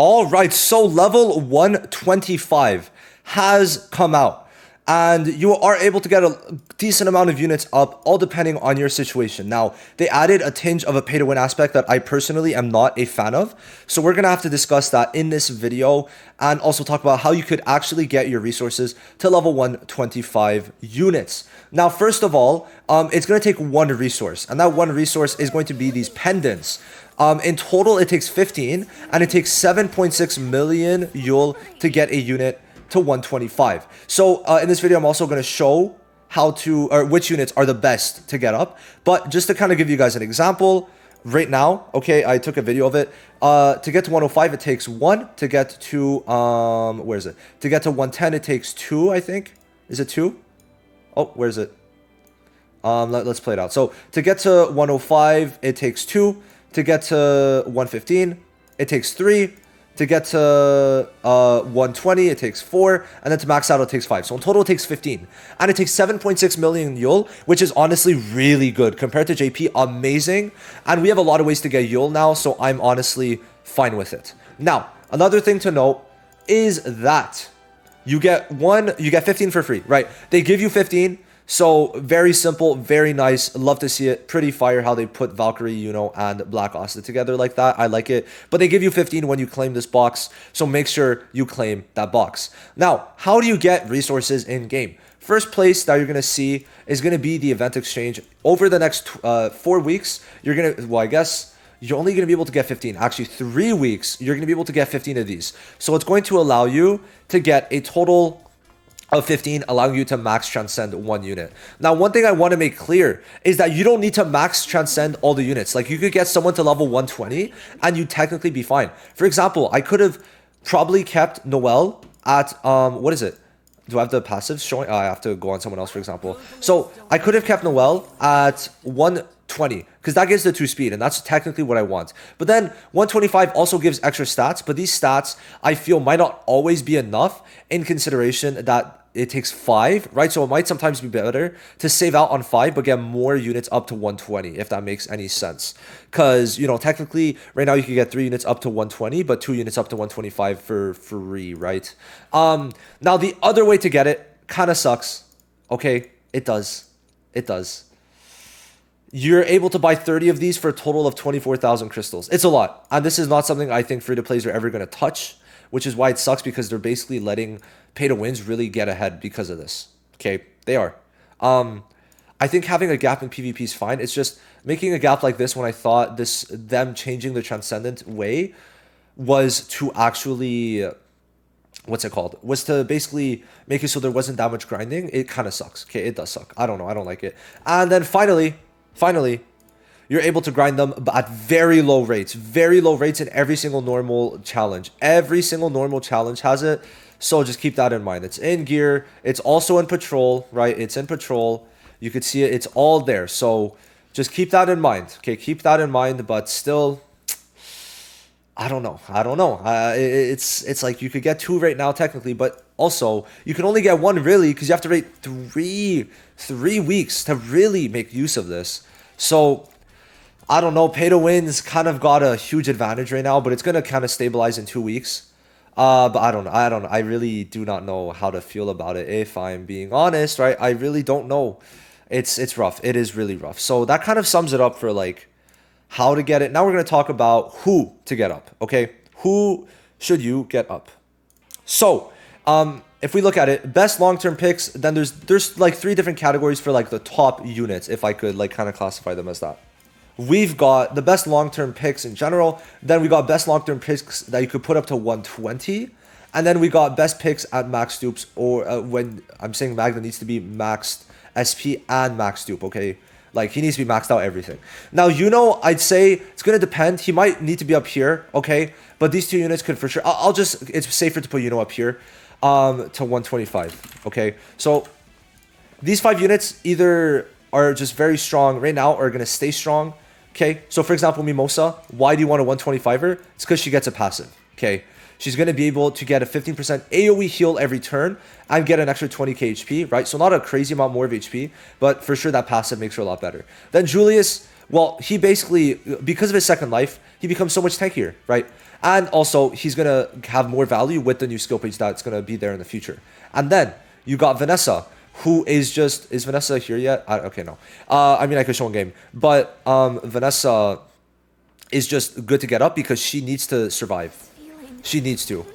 All right, so level 125 has come out. And you are able to get a decent amount of units up, all depending on your situation. Now, they added a tinge of a pay-to-win aspect that I personally am not a fan of. So we're going to have to discuss that in this video and also talk about how you could actually get your resources to level 125 units. Now, first of all, it's going to take one resource. And that one resource is going to be these pendants. In total, it takes 15. And it takes 7.6 million Yule to get a unit to 125. So in this video, I'm also going to show how to, or which units are the best to get up. But just to kind of give you guys an example, right now, okay, I took a video of it. To get to 105, it takes 1. To get to, where is it? To get to 110, it takes 2, I think. Is it 2? Oh, where is it? Let's play it out. So to get to 105, it takes 2. To get to 115, it takes 3. To get to 120, it takes 4. And then to max out, it takes 5. So in total, it takes 15. And it takes 7.6 million Yule, which is honestly really good. Compared to JP, amazing. And we have a lot of ways to get Yule now, so I'm honestly fine with it. Now, another thing to note is that you get 15 for free, right? They give you 15. So very simple, very nice. Love to see it. Pretty fire how they put Valkyrie, and Black Asta together like that. I like it. But they give you 15 when you claim this box. So make sure you claim that box. Now, how do you get resources in game? First place that you're going to see is going to be the event exchange. Over the next 4 weeks, you're going to, well, I guess you're only going to be able to get 15. Actually, 3 weeks, you're going to be able to get 15 of these. So it's going to allow you to get a total of 15, allowing you to max transcend 1 unit. Now, one thing I want to make clear is that you don't need to max transcend all the units. Like, you could get someone to level 120 and you'd technically be fine. For example, I could have probably kept Noelle at, what is it? Do I have the passives showing? I have to go on someone else, for example. So I could have kept Noelle at 120 because that gives the 2 speed, and that's technically what I want. But then 125 also gives extra stats, but these stats I feel might not always be enough in consideration that it takes 5, right? So it might sometimes be better to save out on 5 but get more units up to 120, if that makes any sense. Because, technically right now you can get 3 units up to 120 but 2 units up to 125 for free, right? Now the other way to get it kind of sucks. Okay, it does. You're able to buy 30 of these for a total of 24,000 crystals. It's a lot. And this is not something I think free-to-plays are ever going to touch, which is why it sucks, because they're basically letting pay-to-wins really get ahead because of this. Okay, they are. I think having a gap in PvP is fine. It's just making a gap like this when I thought them changing the Transcendent way was to actually, was to basically make it so there wasn't that much grinding. It kind of sucks. Okay, it does suck. I don't know. I don't like it. And then finally, you're able to grind them at very low rates in every single normal challenge. Every single normal challenge has it. So just keep that in mind. It's in gear. It's also in patrol, right? It's in patrol. You could see it. It's all there. So just keep that in mind. Okay, keep that in mind. But still, I don't know. It's like you could get 2 right now technically, but also you can only get 1 really because you have to wait 3 weeks to really make use of this. So I don't know. Pay to wins kind of got a huge advantage right now, but it's gonna kind of stabilize in 2 weeks. But I don't know. I really do not know how to feel about it, if I'm being honest, right? I really don't know. It's rough. It is really rough. So that kind of sums it up for like how to get it. Now we're going to talk about who to get up, okay? Who should you get up? So, if we look at it, best long-term picks, then there's like 3 different categories for like the top units, if I could like kind of classify them as that. We've got the best long-term picks in general. Then we got best long-term picks that you could put up to 120. And then we got best picks at max dupes, or when I'm saying Magna needs to be maxed SP and max dupe, okay? Like, he needs to be maxed out everything. Now, I'd say it's going to depend. He might need to be up here, okay? But these 2 units could for sure. It's safer to put up here to 125, okay? So these 5 units either are just very strong right now or are going to stay strong. Okay, so for example, Mimosa, why do you want a 125er? It's because she gets a passive, okay? She's going to be able to get a 15% AoE heal every turn and get an extra 20k HP, right? So not a crazy amount more of HP, but for sure that passive makes her a lot better. Then Julius, well, he basically, because of his second life, he becomes so much tankier, right? And also, he's going to have more value with the new skill page that's going to be there in the future. And then you got Vanessa, who is just... Is Vanessa here yet? Okay, no. I mean, I could show in game. But Vanessa is just good to get up because she needs to survive. She needs to.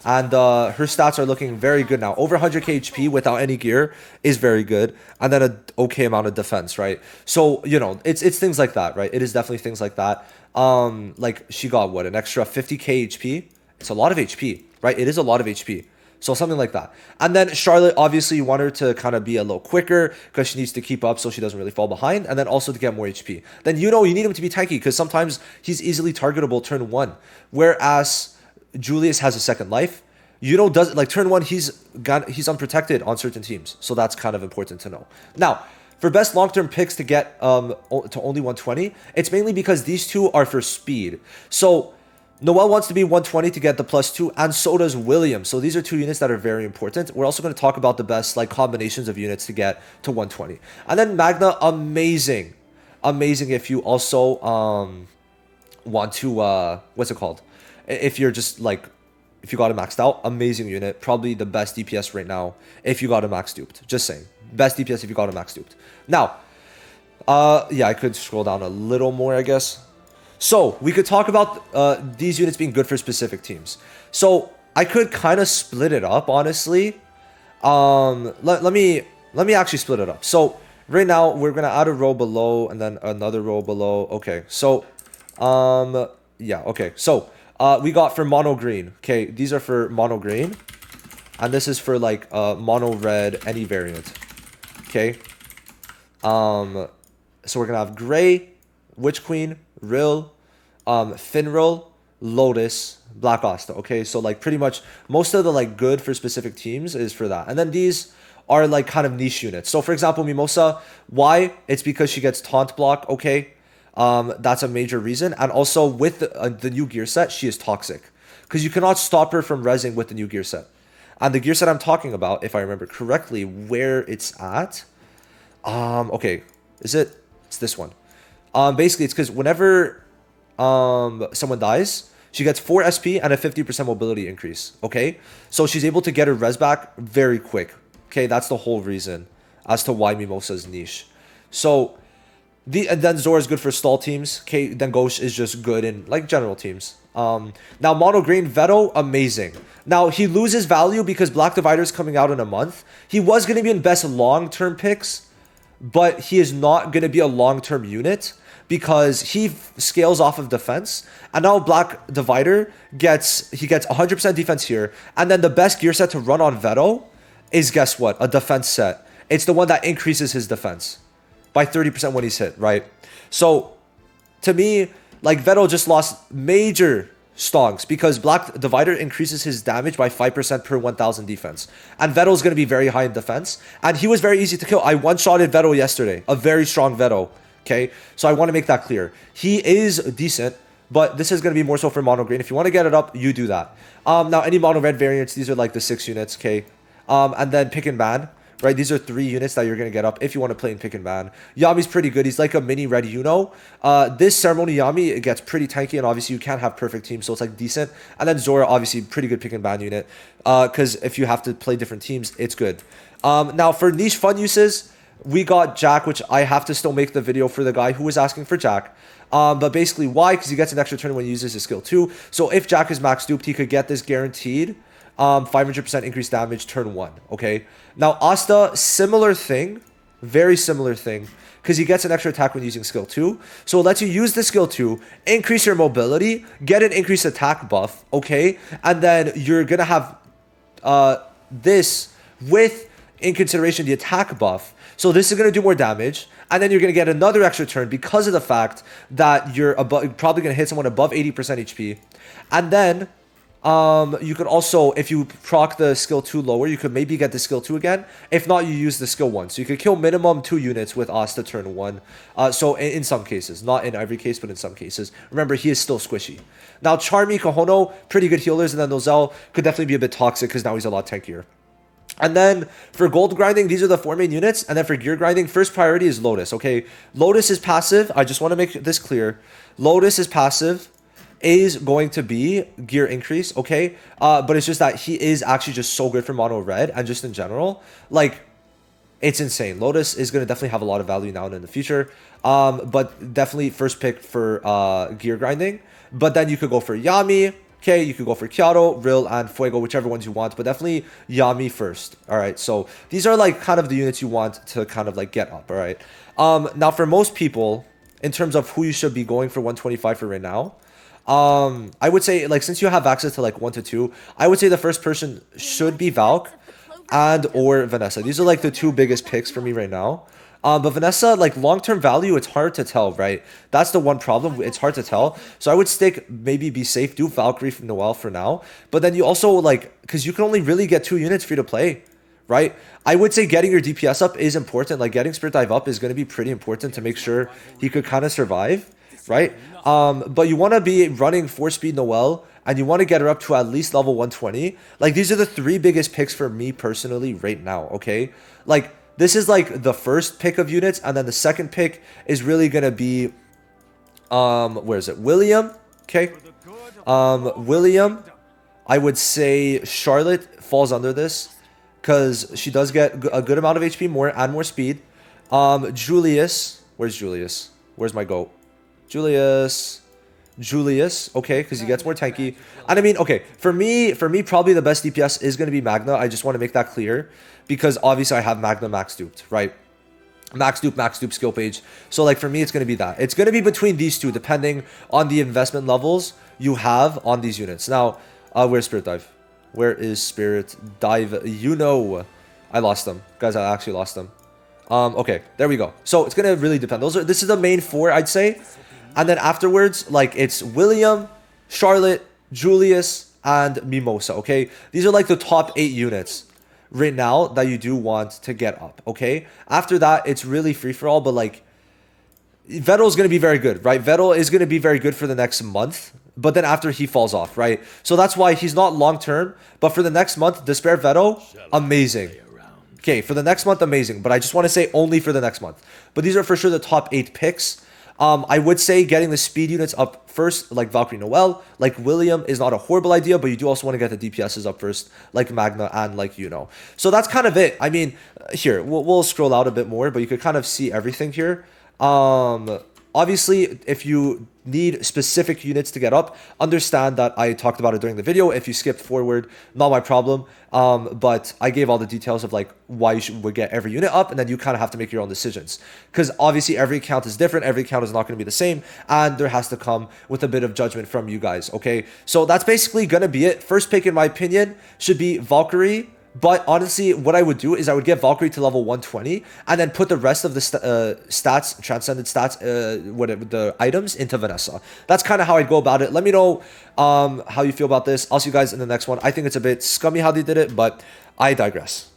And her stats are looking very good now. Over 100k HP without any gear is very good. And then an okay amount of defense, right? So, you know, it's things like that, right? It is definitely things like that. Like, she got, what, an extra 50k HP? It's a lot of HP, right? It is a lot of HP. So something like that. And then Charlotte, obviously, you want her to kind of be a little quicker because she needs to keep up so she doesn't really fall behind. And then also to get more HP. Then, you know, you need him to be tanky because sometimes he's easily targetable turn 1. Whereas Julius has a second life. You know, does like turn 1, he's unprotected on certain teams. So that's kind of important to know. Now, for best long-term picks to get to only 120, it's mainly because these two are for speed. So Noelle wants to be 120 to get the +2, and so does William. So these are two units that are very important. We're also going to talk about the best like combinations of units to get to 120. And then Magna, amazing. Amazing if you also want to, what's it called? If you're just like, if you got it maxed out, amazing unit. Probably the best DPS right now if you got it max duped. Just saying. Best DPS if you got it max duped. Now, yeah, I could scroll down a little more, I guess. So, we could talk about these units being good for specific teams. So, I could kind of split it up, honestly. Let me actually split it up. So, right now, we're going to add a row below and then another row below. Okay, so, yeah, okay. So, we got for mono green. Okay, these are for mono green. And this is for like mono red, any variant. Okay. So we're gonna have gray, Witch Queen, Rill, Finral, Lotus, Black Asta. Okay, so like pretty much most of the like good for specific teams is for that. And then these are like kind of niche units. So for example, Mimosa, why? It's because she gets taunt block. Okay. That's a major reason. And also with the new gear set, she is toxic because you cannot stop her from rezzing with the new gear set. And the gear set I'm talking about, if I remember correctly, where it's at, okay, it's this one. Basically it's because whenever someone dies, she gets 4 SP and a 50% mobility increase. Okay, so she's able to get her res back very quick. Okay, that's the whole reason as to why Mimosa's niche. So and then Zora is good for stall teams. Okay, then Ghost is just good in like general teams. Now mono green Veto, amazing. Now he loses value because Black Divider is coming out in a month. He was going to be in best long-term picks, but he is not going to be a long-term unit because he scales off of defense. And now Black Divider gets 100% defense here, and then the best gear set to run on Veto is, guess what? A defense set. It's the one that increases his defense by 30% when he's hit, right? So, to me, like, Veto just lost major stonks because Black Divider increases his damage by 5% per 1,000 defense. And Veto's going to be very high in defense. And he was very easy to kill. I one-shotted Veto yesterday. A very strong Veto, okay? So, I want to make that clear. He is decent, but this is going to be more so for mono green. If you want to get it up, you do that. Now, any mono red variants, these are like the 6 units, okay? And then pick and ban. Right, these are 3 units that you're going to get up if you want to play in pick and ban. Yami's pretty good. He's like a mini red Yuno. This Ceremony Yami, it gets pretty tanky, and obviously you can't have perfect teams, so it's like decent. And then Zora, obviously, pretty good pick and ban unit. Because if you have to play different teams, it's good. Now, for niche fun uses, we got Jack, which I have to still make the video for the guy who was asking for Jack. But basically, why? Because he gets an extra turn when he uses his skill 2. So if Jack is max duped, he could get this guaranteed 500% increased damage turn 1. Okay. Now Asta, similar thing, very similar thing, because he gets an extra attack when using skill 2. So it lets you use the skill 2, increase your mobility, get an increased attack buff. Okay, and then you're gonna have this with, in consideration, the attack buff. So this is gonna do more damage, and then you're gonna get another extra turn because of the fact that you're probably gonna hit someone above 80% HP, and then you could also, if you proc the skill 2 lower, you could maybe get the skill 2 again. If not, you use the skill 1. So you could kill minimum 2 units with Asta turn 1. So in some cases, not in every case, but in some cases. Remember, he is still squishy. Now, Charmy, Kahono, pretty good healers. And then Nozel could definitely be a bit toxic because now he's a lot tankier. And then for gold grinding, these are the 4 main units. And then for gear grinding, first priority is Lotus. Okay, Lotus is passive. I just want to make this clear. Lotus is passive. is going to be gear increase, okay? But it's just that he is actually just so good for mono red and just in general. Like, it's insane. Lotus is going to definitely have a lot of value now and in the future. But definitely first pick for gear grinding. But then you could go for Yami. Okay, you could go for Kyoto, Rill, and Fuego, whichever ones you want. But definitely Yami first. All right, so these are like kind of the units you want to kind of like get up. All right. Now for most people, in terms of who you should be going for 125 for right now, I would say, like, since you have access to like 1 to 2, I would say the first person should be Valk and or Vanessa. These are like the two biggest picks for me right now. But Vanessa, like long-term value, it's hard to tell, right? That's the one problem. It's hard to tell. So I would stick, maybe be safe, do Valkyrie from Noelle for now. But then you also like, because you can only really get 2 units free to play, right? I would say getting your DPS up is important. Like getting Spirit Dive up is going to be pretty important to make sure he could kind of survive, right? But you want to be running 4-speed Noelle, and you want to get her up to at least level 120. Like, these are the 3 biggest picks for me personally right now, okay? Like, this is like the first pick of units, and then the second pick is really going to be, where is it? William, okay? William, I would say Charlotte falls under this, because she does get a good amount of HP more and more speed. Julius, where's Julius? Where's my goat? Julius, okay, because he gets more tanky. And I mean, okay, for me, probably the best DPS is going to be Magna. I just want to make that clear, because obviously I have Magna max duped, right? Max dupe skill page. So like for me, it's going to be that. It's going to be between these two, depending on the investment levels you have on these units. Now, where's Spirit Dive? Where is Spirit Dive? You know, I lost them. Guys, I actually lost them. Okay, there we go. So it's going to really depend. This is the main 4, I'd say. And then afterwards, like, it's William, Charlotte, Julius, and Mimosa, okay? These are like the top 8 units right now that you do want to get up, okay? After that, it's really free-for-all, but like, Vettel is going to be very good, right? Vettel is going to be very good for the next month, but then after he falls off, right? So that's why he's not long-term, but for the next month, Despair Vettel, amazing. Okay, for the next month, amazing, but I just want to say only for the next month. But these are for sure the top 8 picks. I would say getting the speed units up first, like Valkyrie Noelle, like William, is not a horrible idea, but you do also want to get the DPSs up first, like Magna and like Yuno. So that's kind of it. I mean, here, we'll scroll out a bit more, but you could kind of see everything here. Obviously, if you need specific units to get up, understand that I talked about it during the video. If you skipped forward, not my problem. But I gave all the details of like why you would get every unit up, and then you kind of have to make your own decisions. Because obviously every account is different. Every account is not going to be the same, and there has to come with a bit of judgment from you guys, okay? So that's basically going to be it. First pick, in my opinion, should be Valkyrie. But honestly, what I would do is I would get Valkyrie to level 120 and then put the rest of the stats, transcended stats, whatever, the items into Vanessa. That's kind of how I'd go about it. Let me know how you feel about this. I'll see you guys in the next one. I think it's a bit scummy how they did it, but I digress.